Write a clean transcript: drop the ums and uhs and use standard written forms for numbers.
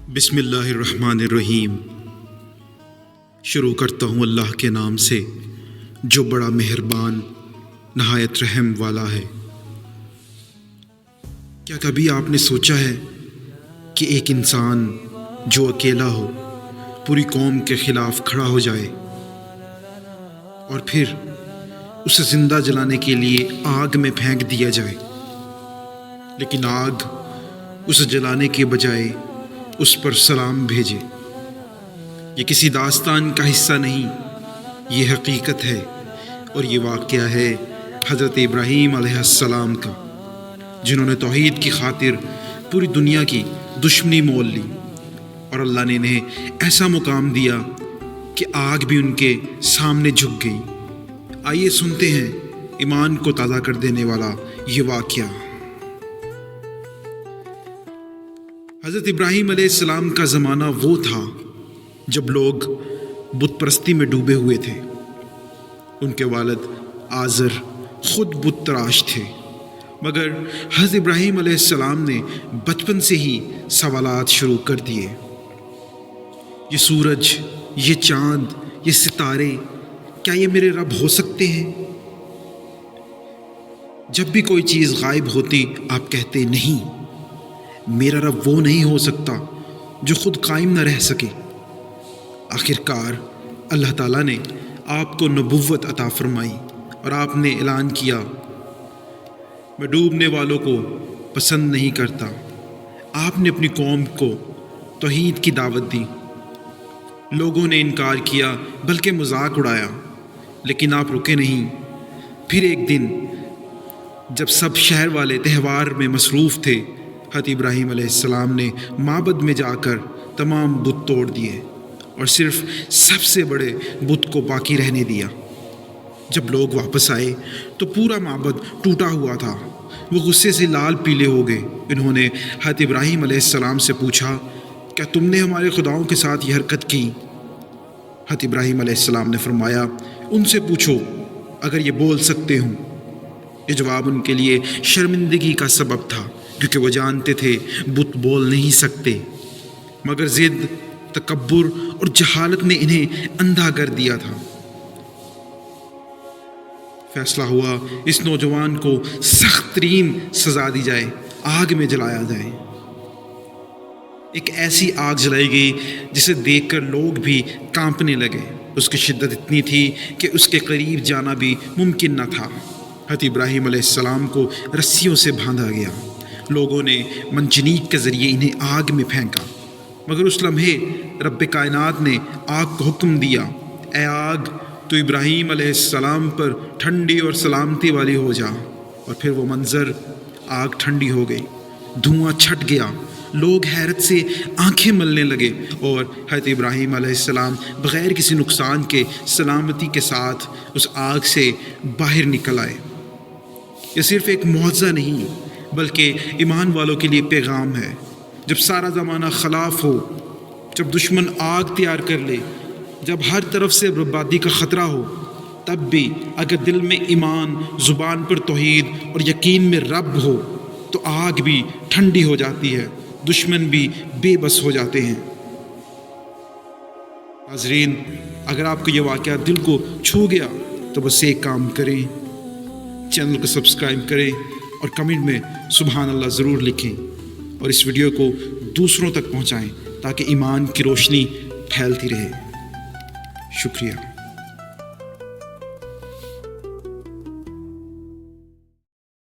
بسم اللہ الرحمن الرحیم۔ شروع کرتا ہوں اللہ کے نام سے جو بڑا مہربان نہایت رحم والا ہے۔ کیا کبھی آپ نے سوچا ہے کہ ایک انسان جو اکیلا ہو پوری قوم کے خلاف کھڑا ہو جائے اور پھر اسے زندہ جلانے کے لیے آگ میں پھینک دیا جائے، لیکن آگ اسے جلانے کے بجائے اس پر سلام بھیجے؟ یہ کسی داستان کا حصہ نہیں، یہ حقیقت ہے، اور یہ واقعہ ہے حضرت ابراہیم علیہ السلام کا، جنہوں نے توحید کی خاطر پوری دنیا کی دشمنی مول لی، اور اللہ نے انہیں ایسا مقام دیا کہ آگ بھی ان کے سامنے جھک گئی۔ آئیے سنتے ہیں ایمان کو تازہ کر دینے والا یہ واقعہ۔ حضرت ابراہیم علیہ السلام کا زمانہ وہ تھا جب لوگ بت پرستی میں ڈوبے ہوئے تھے۔ ان کے والد آزر خود بت تراش تھے، مگر حضرت ابراہیم علیہ السلام نے بچپن سے ہی سوالات شروع کر دیے۔ یہ سورج، یہ چاند، یہ ستارے، کیا یہ میرے رب ہو سکتے ہیں؟ جب بھی کوئی چیز غائب ہوتی آپ کہتے نہیں، میرا رب وہ نہیں ہو سکتا جو خود قائم نہ رہ سکے۔ آخرکار اللہ تعالیٰ نے آپ کو نبوت عطا فرمائی اور آپ نے اعلان کیا، میں ڈوبنے والوں کو پسند نہیں کرتا۔ آپ نے اپنی قوم کو توحید کی دعوت دی۔ لوگوں نے انکار کیا، بلکہ مذاق اڑایا، لیکن آپ رکے نہیں۔ پھر ایک دن جب سب شہر والے تہوار میں مصروف تھے، حضرت ابراہیم علیہ السلام نے معبد میں جا کر تمام بت توڑ دیے اور صرف سب سے بڑے بت کو باقی رہنے دیا۔ جب لوگ واپس آئے تو پورا معبد ٹوٹا ہوا تھا۔ وہ غصے سے لال پیلے ہو گئے۔ انہوں نے حضرت ابراہیم علیہ السلام سے پوچھا، کیا تم نے ہمارے خداؤں کے ساتھ یہ حرکت کی؟ حضرت ابراہیم علیہ السلام نے فرمایا، ان سے پوچھو اگر یہ بول سکتے ہوں۔ یہ جواب ان کے لیے شرمندگی کا سبب تھا، کیونکہ وہ جانتے تھے بت بول نہیں سکتے، مگر ضد، تکبر اور جہالت نے انہیں اندھا کر دیا تھا۔ فیصلہ ہوا اس نوجوان کو سخت ترین سزا دی جائے، آگ میں جلایا جائے۔ ایک ایسی آگ جلائی گئی جسے دیکھ کر لوگ بھی کانپنے لگے۔ اس کی شدت اتنی تھی کہ اس کے قریب جانا بھی ممکن نہ تھا۔ حضرت ابراہیم علیہ السلام کو رسیوں سے باندھا گیا۔ لوگوں نے منجنیق کے ذریعے انہیں آگ میں پھینکا، مگر اس لمحے رب کائنات نے آگ کو حکم دیا، اے آگ تو ابراہیم علیہ السلام پر ٹھنڈی اور سلامتی والی ہو جا۔ اور پھر وہ منظر، آگ ٹھنڈی ہو گئی، دھواں چھٹ گیا، لوگ حیرت سے آنکھیں ملنے لگے، اور حضرت ابراہیم علیہ السلام بغیر کسی نقصان کے سلامتی کے ساتھ اس آگ سے باہر نکل آئے۔ یہ صرف ایک معجزہ نہیں بلکہ ایمان والوں کے لیے پیغام ہے۔ جب سارا زمانہ خلاف ہو، جب دشمن آگ تیار کر لے، جب ہر طرف سے بربادی کا خطرہ ہو، تب بھی اگر دل میں ایمان، زبان پر توحید اور یقین میں رب ہو تو آگ بھی ٹھنڈی ہو جاتی ہے، دشمن بھی بے بس ہو جاتے ہیں۔ ناظرین، اگر آپ کو یہ واقعہ دل کو چھو گیا تو بس ایک کام کریں، چینل کو سبسکرائب کریں اور کمنٹ میں سبحان اللہ ضرور لکھیں، اور اس ویڈیو کو دوسروں تک پہنچائیں تاکہ ایمان کی روشنی پھیلتی رہے۔ شکریہ۔